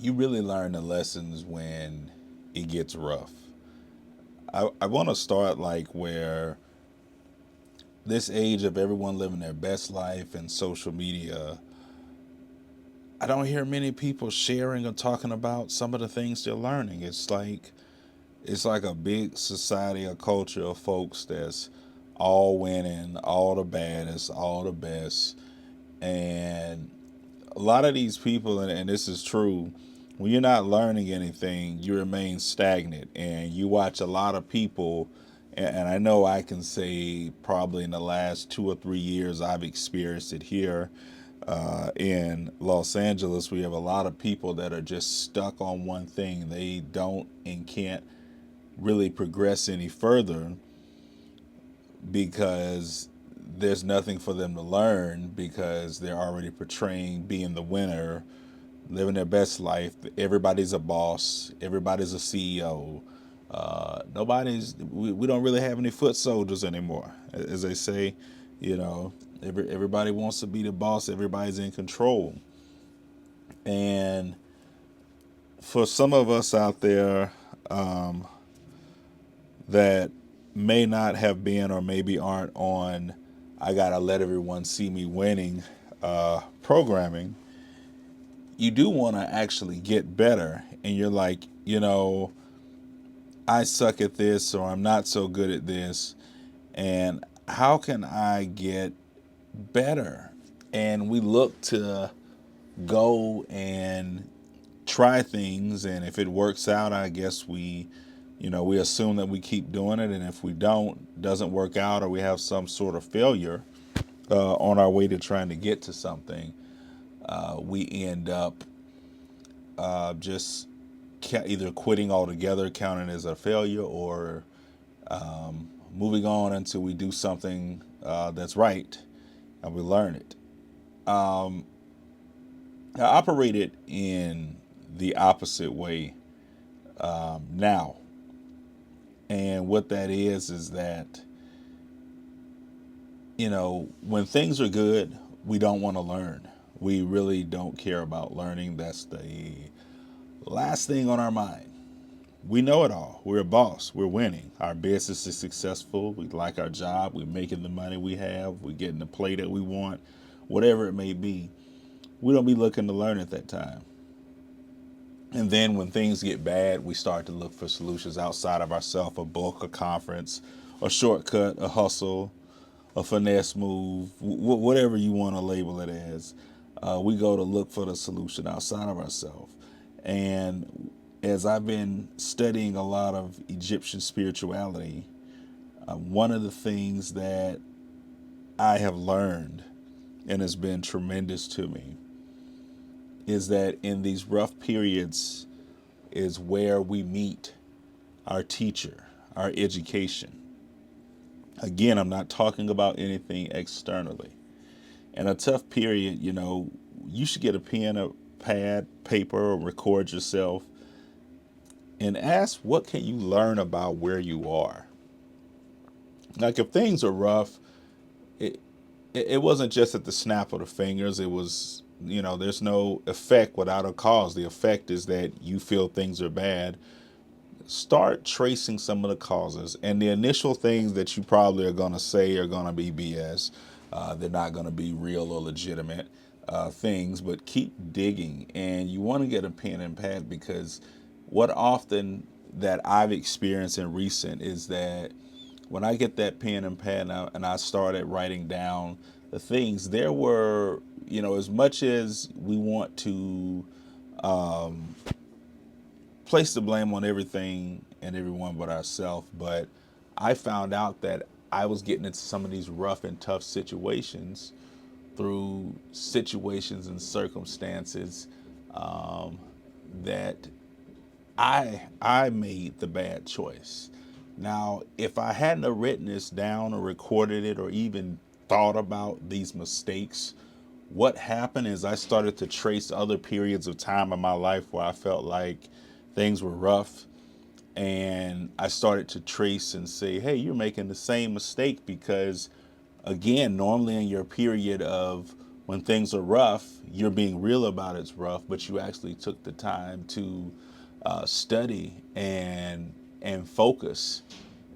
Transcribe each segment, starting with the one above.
you really learn the lessons when it gets rough. I want to start like where this age of everyone living their best life and social media, I don't hear many people sharing or talking about some of the things they're learning. It's like a big society, a culture of folks that's all winning, all the baddest, all the best. And a lot of these people, and this is true, when you're not learning anything, you remain stagnant. And you watch a lot of people, and I know I can say probably in the last 2 or 3 years, I've experienced it here in Los Angeles. We have a lot of people that are just stuck on one thing. They don't and can't really progress any further because there's nothing for them to learn because they're already portraying being the winner, living their best life. Everybody's a boss, everybody's a CEO. We don't really have any foot soldiers anymore. As they say, you know, everybody wants to be the boss, everybody's in control. And for some of us out there that may not have been or maybe aren't on I gotta let everyone see me winning programming, you do want to actually get better. And you're like, I suck at this or I'm not so good at this. And how can I get better? And we look to go and try things. And if it works out, I guess we assume that we keep doing it. And if we don't, doesn't work out, or we have some sort of failure on our way to trying to get to something, we end up just either quitting altogether, counting as a failure, or moving on until we do something that's right and we learn it. Um, I operated in the opposite way now. And what that is that, when things are good, we don't want to learn. We really don't care about learning. That's the last thing on our mind. We know it all. We're a boss. We're winning. Our business is successful. We like our job. We're making the money we have. We're getting the play that we want, whatever it may be. We don't be looking to learn at that time. And then when things get bad, we start to look for solutions outside of ourselves, a book, a conference, a shortcut, a hustle, a finesse move, whatever you want to label it as. We go to look for the solution outside of ourselves. And as I've been studying a lot of Egyptian spirituality, one of the things that I have learned and has been tremendous to me is that in these rough periods is where we meet our teacher, our education. Again, I'm not talking about anything externally. In a tough period, you should get a pen, a pad, paper, or record yourself and ask what can you learn about where you are. Like if things are rough, it it wasn't just at the snap of the fingers. It was, there's no effect without a cause. The effect is that you feel things are bad. Start tracing some of the causes, and the initial things that you probably are going to say are going to be BS. They're not going to be real or legitimate things, but keep digging. And you want to get a pen and pad because what often that I've experienced in recent is that when I get that pen and pad and I started writing down the things, there were, as much as we want to place the blame on everything and everyone but ourselves, but I found out that I was getting into some of these rough and tough situations through situations and circumstances um, that I made the bad choice. Now, if I hadn't have written this down or recorded it or even thought about these mistakes, what happened is I started to trace other periods of time in my life where I felt like things were rough. And I started to trace and say, hey, you're making the same mistake because, again, normally in your period of When things are rough, you're being real about it's rough, but you actually took the time to study and focus,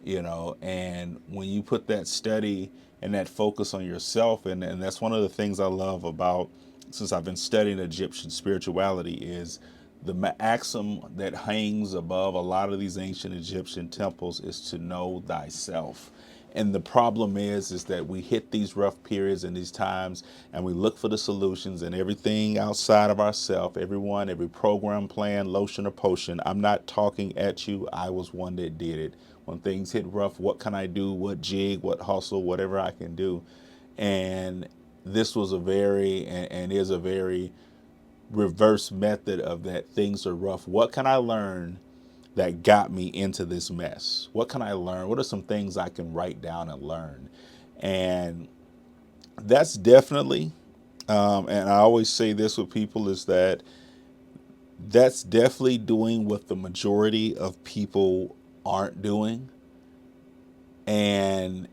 and when you put that study and that focus on yourself, and that's one of the things I love about, since I've been studying Egyptian spirituality, is the maxim that hangs above a lot of these ancient Egyptian temples is to know thyself. And the problem is that we hit these rough periods and these times, and we look for the solutions and everything outside of ourselves. Everyone, every program, plan, lotion, or potion. I'm not talking at you. I was one that did it. When things hit rough, what can I do? What jig? What hustle? Whatever I can do. And this was a very and is a very reverse method of that. Things are rough. What can I learn that got me into this mess? What can I learn? What are some things I can write down and learn? And that's definitely, and I always say this with people, is that that's definitely doing what the majority of people aren't doing. And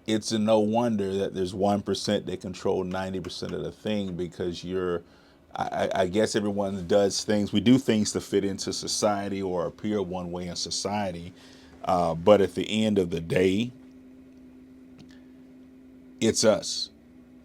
it's a no wonder that there's 1% that control 90% of the thing, because I guess everyone does things, we do things to fit into society or appear one way in society. But at the end of the day, it's us.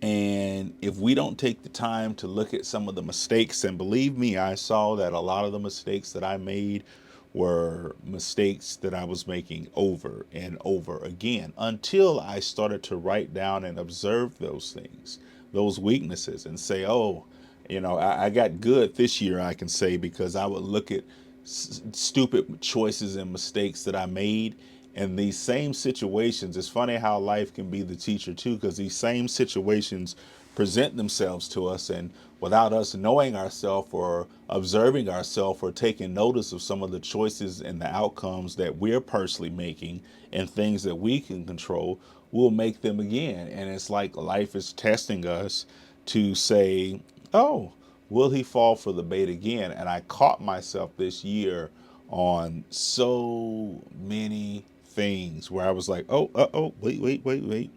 And if we don't take the time to look at some of the mistakes, and believe me, I saw that a lot of the mistakes that I made were mistakes that I was making over and over again, until I started to write down and observe those things, those weaknesses, and say, oh, I got good this year, I can say, because I would look at stupid choices and mistakes that I made. And these same situations, it's funny how life can be the teacher too, because these same situations present themselves to us, and without us knowing ourselves or observing ourselves or taking notice of some of the choices and the outcomes that we're personally making and things that we can control, we'll make them again. And it's like life is testing us to say, oh, will he fall for the bait again? And I caught myself this year on so many things where I was like, oh, wait, wait, wait, wait.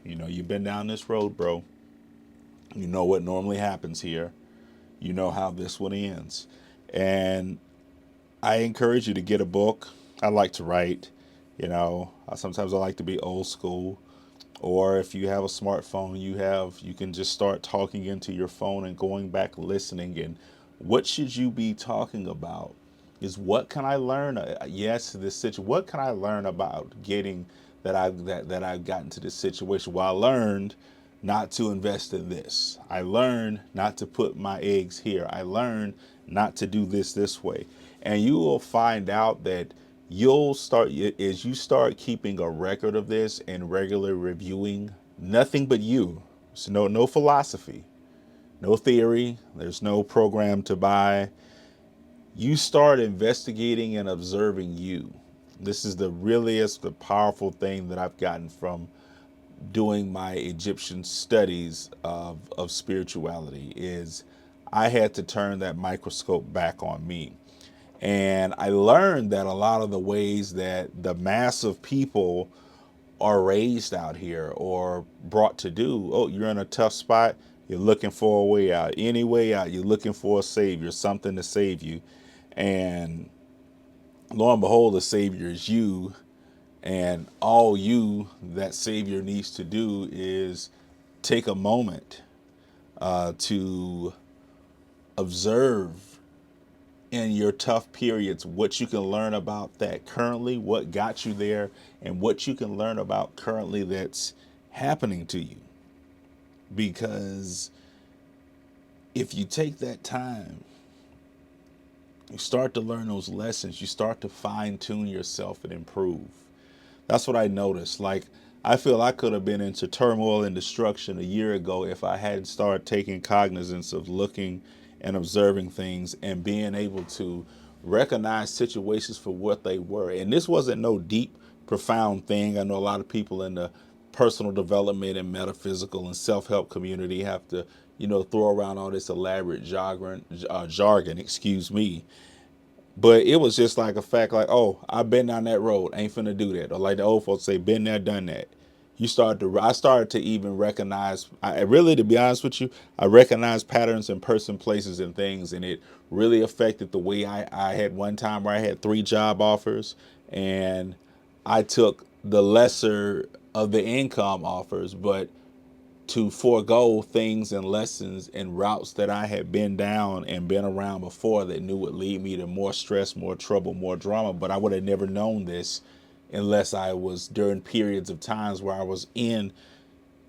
You've been down this road, bro. You know what normally happens here. You know how this one ends. And I encourage you to get a book. I like to write. Sometimes I like to be old school. Or if you have a smartphone, you can just start talking into your phone and going back listening. And what should you be talking about is, what can I learn? Yes, this situation. What can I learn about getting that I've gotten to this situation? Well, I learned not to invest in this. I learned not to put my eggs here. I learned not to do this way. And you will find out that you'll start, as you start keeping a record of this and regularly reviewing, nothing but you. So no philosophy, no theory, there's no program to buy. You start investigating and observing you. This is the realest, the powerful thing that I've gotten from doing my Egyptian studies of spirituality, is I had to turn that microscope back on me. And I learned that a lot of the ways that the mass of people are raised out here or brought to do, oh, you're in a tough spot, you're looking for a way out. Any way out, you're looking for a savior, something to save you. And lo and behold, the savior is you. And all that savior needs to do is take a moment to observe in your tough periods what you can learn about that currently, what got you there, and what you can learn about currently that's happening to you. Because if you take that time, you start to learn those lessons, you start to fine tune yourself and improve. That's what I noticed. Like, I feel I could have been into turmoil and destruction a year ago if I hadn't started taking cognizance of looking and observing things and being able to recognize situations for what they were. And this wasn't no deep, profound thing. I know a lot of people in the personal development and metaphysical and self-help community have to, throw around all this elaborate jargon, excuse me. But it was just like a fact, like, oh, I've been down that road, ain't finna do that. Or like the old folks say, been there, done that. I started to even recognize, I really, to be honest with you, I recognized patterns in person, places, and things, and it really affected the way I had one time where I had 3 job offers, and I took the lesser of the income offers, but to forego things and lessons and routes that I had been down and been around before that knew would lead me to more stress, more trouble, more drama. But I would have never known this unless I was during periods of times where I was in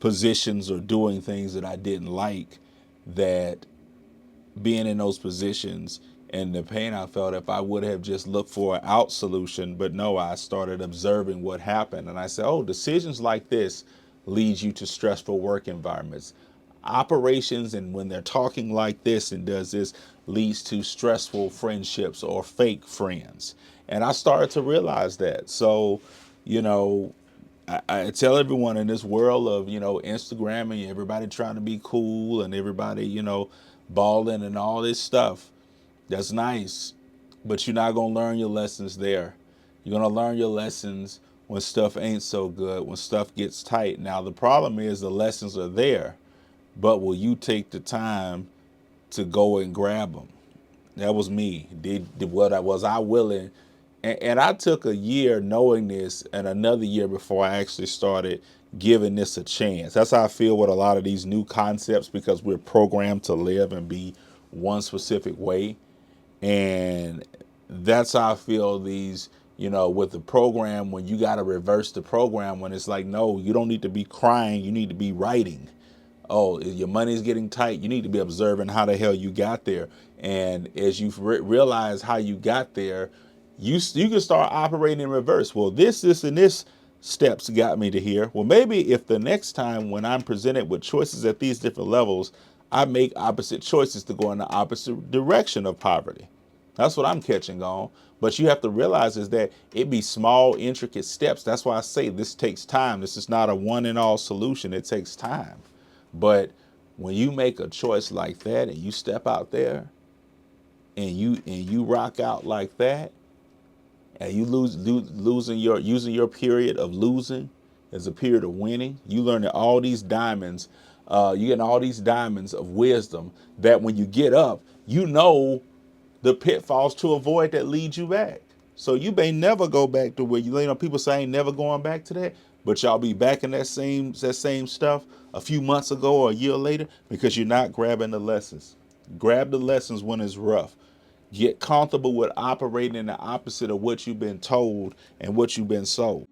positions or doing things that I didn't like, that being in those positions and the pain I felt, if I would have just looked for an out solution. But no, I started observing what happened, and I said, oh, decisions like this lead you to stressful work environments. Operations, and when they're talking like this and does this, leads to stressful friendships or fake friends. And I started to realize that. So, you know, I tell everyone in this world of, Instagram and everybody trying to be cool and everybody, balling and all this stuff, that's nice, but you're not gonna learn your lessons there. You're gonna learn your lessons when stuff ain't so good, when stuff gets tight. Now the problem is the lessons are there, but will you take the time to go and grab them? That was me. Did what I was I willing, and I took a year knowing this, and another year before I actually started giving this a chance. That's how I feel with a lot of these new concepts, because we're programmed to live and be one specific way, and that's how I feel these. With the program, when you got to reverse the program, when it's like, no, you don't need to be crying, you need to be writing. Oh, your money's getting tight, you need to be observing how the hell you got there. And as you realize how you got there, you can start operating in reverse. Well, this and this steps got me to here. Well, maybe if the next time when I'm presented with choices at these different levels, I make opposite choices to go in the opposite direction of poverty. That's what I'm catching on. But you have to realize is that it be small, intricate steps. That's why I say this takes time. This is not a one and all solution. It takes time. But when you make a choice like that and you step out there and you rock out like that, and you losing your using your period of losing as a period of winning, you learn that all these diamonds, you getting all these diamonds of wisdom that when you get up, the pitfalls to avoid that lead you back. So you may never go back to where people say I ain't never going back to that, but y'all be back in that same stuff a few months ago or a year later because you're not grabbing the lessons. Grab the lessons when it's rough. Get comfortable with operating in the opposite of what you've been told and what you've been sold.